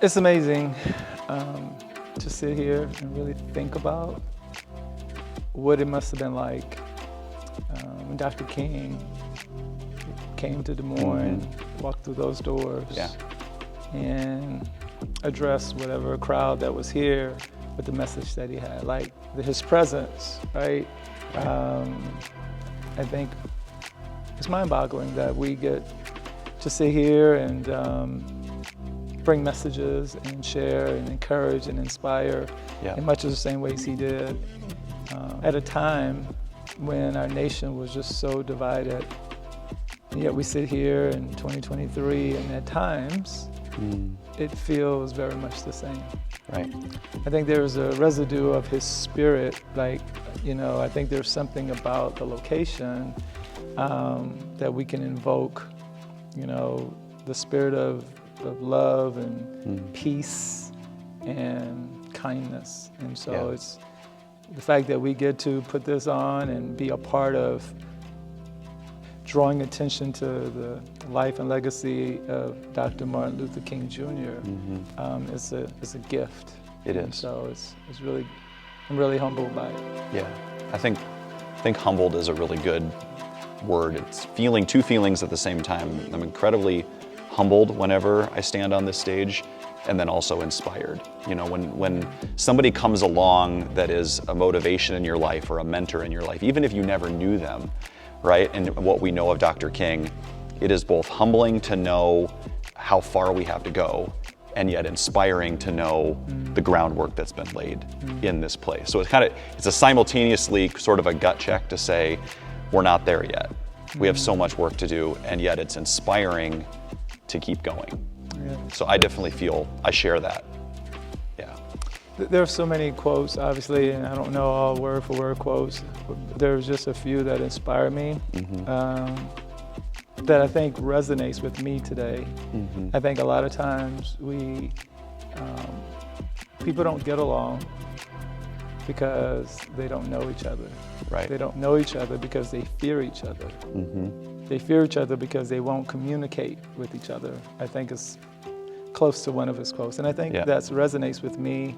It's amazing to sit here and really think about what it must have been like when Dr. King came to Des Moines, walked through those doors, and addressed whatever crowd that was here with the message that he had, like his presence, right? I think it's mind-boggling that we get to sit here and bring messages and share and encourage and inspire in much of the same ways he did at a time when our nation was just so divided. And yet we sit here in 2023 and at times it feels very much the same. Right. I think there's a residue of his spirit, like, I think there's something about the location that we can invoke, the spirit of love and peace and kindness. And so it's the fact that we get to put this on and be a part of drawing attention to the life and legacy of Dr. Martin Luther King Jr. Is a gift. It is. And so I'm really humbled by it. Yeah, I think humbled is a really good word. It's feeling two feelings at the same time. I'm incredibly humbled whenever I stand on this stage, and then also inspired. When somebody comes along that is a motivation in your life or a mentor in your life, even if you never knew them, right? And what we know of Dr. King, it is both humbling to know how far we have to go, and yet inspiring to know the groundwork that's been laid in this place. So it's a simultaneously sort of a gut check to say, we're not there yet. We have so much work to do, and yet it's inspiring to keep going. So I definitely feel I share that. Yeah. There are so many quotes, obviously, and I don't know all word for word quotes. There's just a few that inspire me that I think resonates with me today. I think a lot of times people don't get along because they don't know each other. Right. They don't know each other because they fear each other. They fear each other because they won't communicate with each other. I think it's close to one of his quotes. And I think that resonates with me.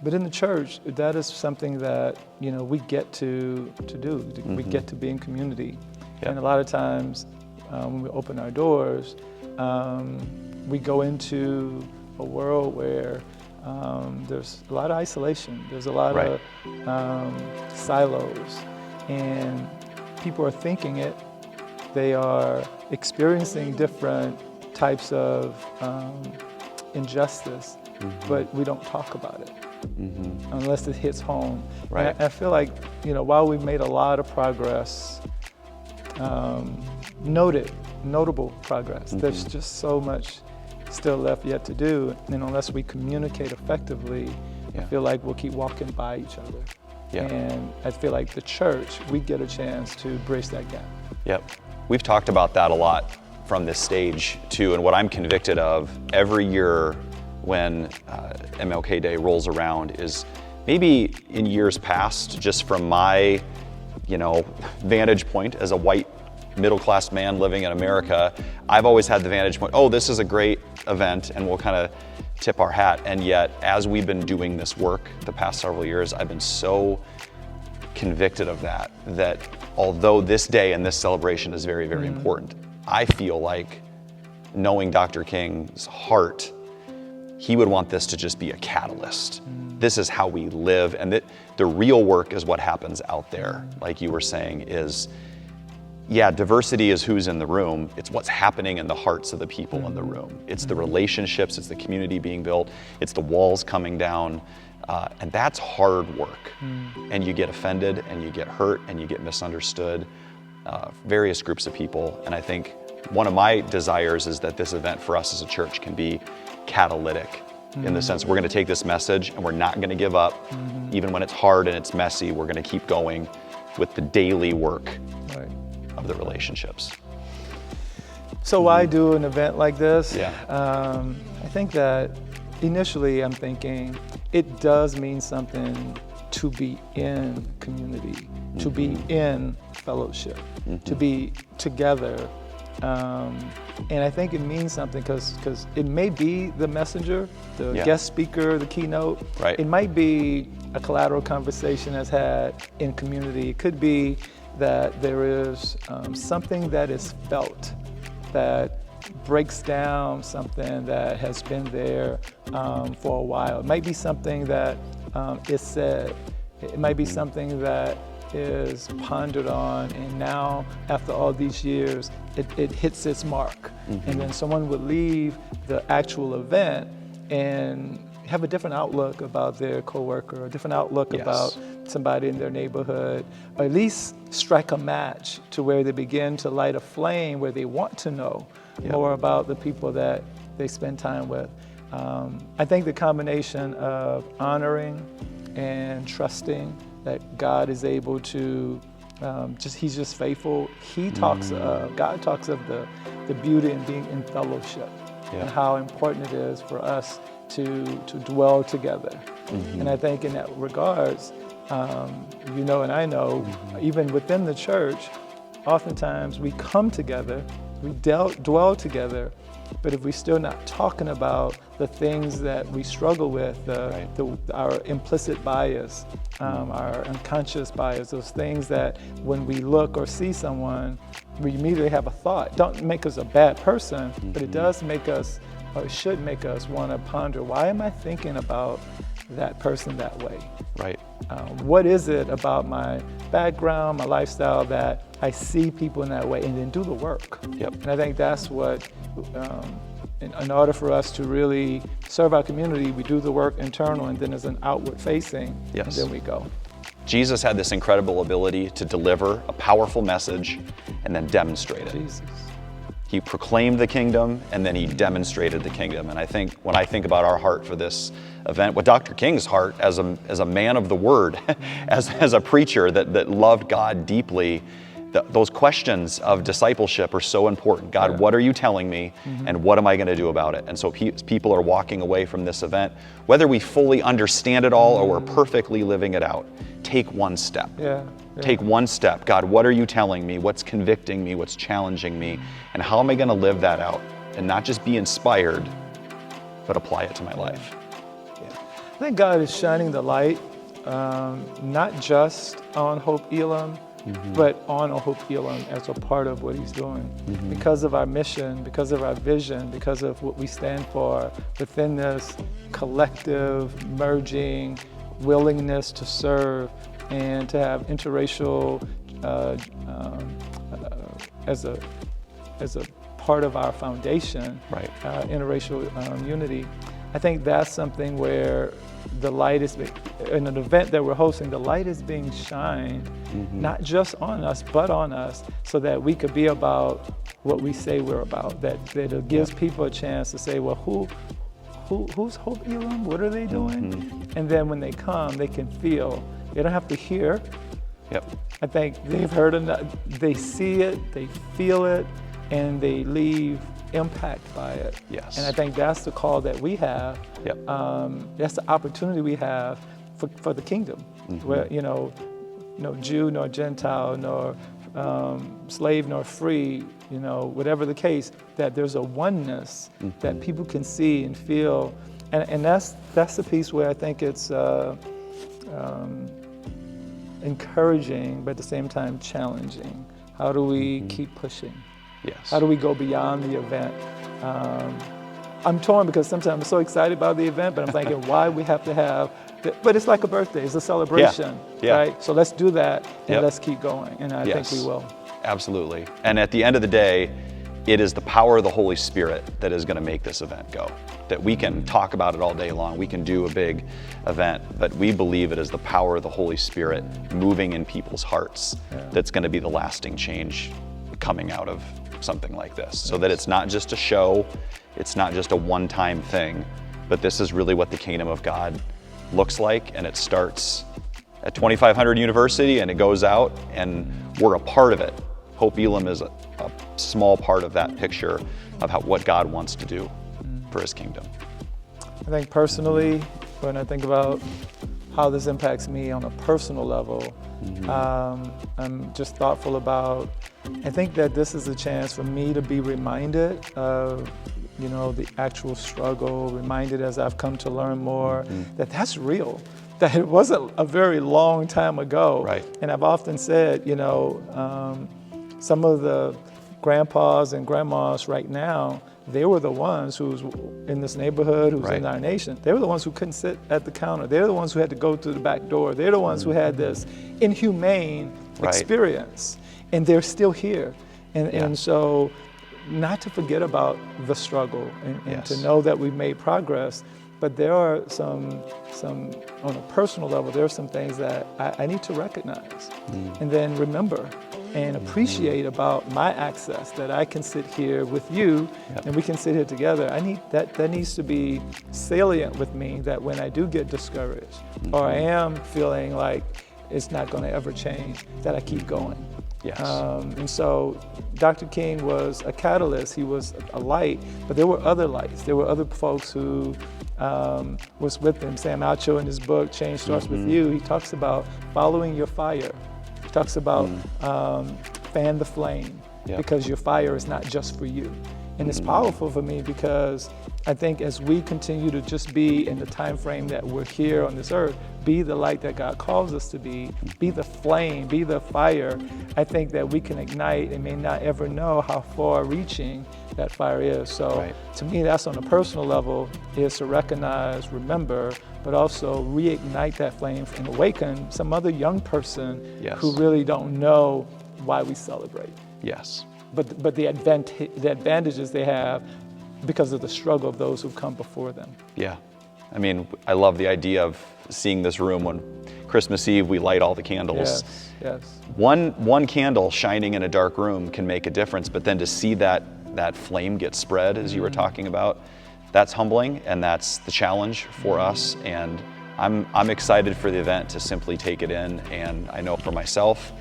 But in the church, that is something that, we get to do. We get to be in community. And a lot of times when we open our doors, we go into a world where there's a lot of isolation. There's a lot of silos. And people are thinking it. They are experiencing different types of injustice, but we don't talk about it unless it hits home. Right. And I feel like, while we've made a lot of progress, notable progress, there's just so much still left yet to do. And unless we communicate effectively, I feel like we'll keep walking by each other. And I feel like the church, we get a chance to bridge that gap. Yep. We've talked about that a lot from this stage too, and what I'm convicted of every year when MLK Day rolls around is maybe in years past, just from my, vantage point as a white middle-class man living in America, I've always had the vantage point, this is a great event, and we'll kind of tip our hat. And yet, as we've been doing this work the past several years, I've been so convicted of that although this day and this celebration is very, very important, I feel like, knowing Dr. King's heart, he would want this to just be a catalyst. This is how we live, and the real work is what happens out there. Like you were saying, is diversity is who's in the room. It's what's happening in the hearts of the people in the room. It's the relationships, it's the community being built, it's the walls coming down. And that's hard work. And you get offended, and you get hurt, and you get misunderstood, various groups of people. And I think one of my desires is that this event for us as a church can be catalytic in the sense we're going to take this message and we're not going to give up. Even when it's hard and it's messy, we're going to keep going with the daily work of the relationships. So why do an event like this? I think that initially I'm thinking it does mean something to be in community, to be in fellowship, to be together. And I think it means something because it may be the messenger, the guest speaker, the keynote. Right. It might be a collateral conversation that's had in community. It could be that there is something that is felt that breaks down something that has been there for a while. It might be something that is said. It might be something that is pondered on, and now after all these years it hits its mark. And then someone would leave the actual event and have a different outlook about their coworker, a different outlook about somebody in their neighborhood, or at least strike a match to where they begin to light a flame where they want to know more about the people that they spend time with. I think the combination of honoring and trusting that God is able to, he's just faithful. God talks of the beauty in being in fellowship and how important it is for us to dwell together. And I think in that regards, you know and I know, even within the church, oftentimes we come together, we dwell together, but if we're still not talking about the things that we struggle with, our implicit bias, our unconscious bias, those things that when we look or see someone, we immediately have a thought. Don't make us a bad person, but it does make us, or it should make us want to ponder, why am I thinking about that person that way? Right. What is it about my background, my lifestyle, that I see people in that way, and then do the work? And I think that's what, in order for us to really serve our community, we do the work internal, and then as an outward facing, and then we go. Jesus had this incredible ability to deliver a powerful message and then demonstrate it. Jesus. He proclaimed the kingdom, and then he demonstrated the kingdom. And I think when I think about our heart for this event, what Dr. King's heart as a man of the word, as a preacher that loved God deeply, those questions of discipleship are so important. God, what are you telling me, and what am I going to do about it? And so people are walking away from this event, whether we fully understand it all or we're perfectly living it out, take one step. Take one step. God, what are you telling me? What's convicting me? What's challenging me? And how am I going to live that out? And not just be inspired, but apply it to my life. I think God is shining the light, not just on Hope+Elim, but on Hope+Elim as a part of what he's doing. Because of our mission, because of our vision, because of what we stand for within this collective, merging willingness to serve and to have interracial as a part of our foundation, interracial unity. I think that's something where the light is, in an event that we're hosting, the light is being shined, not just on us, but on us, so that we could be about what we say we're about, that it gives people a chance to say, well, who's Hope+Elim? What are they doing? And then when they come, they can feel. They don't have to hear. I think they've heard enough. They see it, they feel it, and they leave impacted by it. And I think that's the call that we have. That's the opportunity we have for the kingdom, where no Jew nor Gentile nor slave nor free, whatever the case, that there's a oneness that people can see and feel, and that's the piece where I think it's encouraging, but at the same time challenging. How do we keep pushing? How do we go beyond the event? I'm torn because sometimes I'm so excited about the event, but I'm thinking why we have to have, but it's like a birthday, it's a celebration, right? So let's do that and let's keep going, and I think we will. Absolutely. And at the end of the day, it is the power of the Holy Spirit that is going to make this event go. That we can talk about it all day long, we can do a big event, but we believe it is the power of the Holy Spirit moving in people's hearts that's going to be the lasting change coming out of something like this. So that it's not just a show, it's not just a one-time thing, but this is really what the kingdom of God looks like, and it starts at 2500 University and it goes out, and we're a part of it. Hope+Elim is a small part of that picture of what God wants to do for his kingdom. I think personally, when I think about how this impacts me on a personal level. I'm just thoughtful about, I think that this is a chance for me to be reminded of, you know, the actual struggle, reminded as I've come to learn more that that's real, that it wasn't a very long time ago. Right. And I've often said, you know, some of the grandpas and grandmas right now, they were the ones who's in this neighborhood, who's in our nation. They were the ones who couldn't sit at the counter. They're the ones who had to go through the back door. They're the ones who had this inhumane experience, and they're still here. And so, not to forget about the struggle and to know that we've made progress, but there are some on a personal level, there are some things that I need to recognize and then remember and appreciate about my access, that I can sit here with you and we can sit here together. I need that needs to be salient with me, that when I do get discouraged or I am feeling like it's not going to ever change, that I keep going. Yes. And so Dr. King was a catalyst, he was a light, but there were other lights. There were other folks who was with him. Sam Alcho in his book, Change Starts With You, he talks about following your fire. He talks about fan the flame, because your fire is not just for you. And it's powerful for me because I think as we continue to just be in the time frame that we're here on this earth, be the light that God calls us to be the flame, be the fire, I think that we can ignite and may not ever know how far reaching that fire is. So to me, that's on a personal level, is to recognize, remember, but also reignite that flame and awaken some other young person who really don't know why we celebrate. Yes. But the advantages they have because of the struggle of those who've come before them. Yeah. I mean, I love the idea of seeing this room when Christmas Eve we light all the candles. Yes. One candle shining in a dark room can make a difference, but then to see that flame get spread, as you were talking about, that's humbling, and that's the challenge for us. And I'm excited for the event to simply take it in, and I know for myself,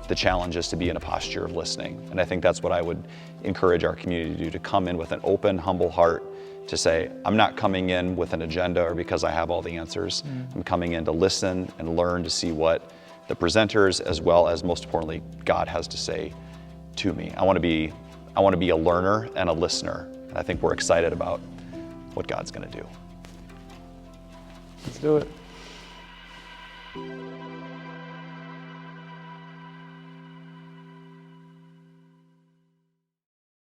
the challenge is to be in a posture of listening. And I think that's what I would encourage our community to do, to come in with an open, humble heart, to say, I'm not coming in with an agenda or because I have all the answers. I'm coming in to listen and learn, to see what the presenters, as well as most importantly, God has to say to me. I want to be a learner and a listener. And I think we're excited about what God's going to do. Let's do it.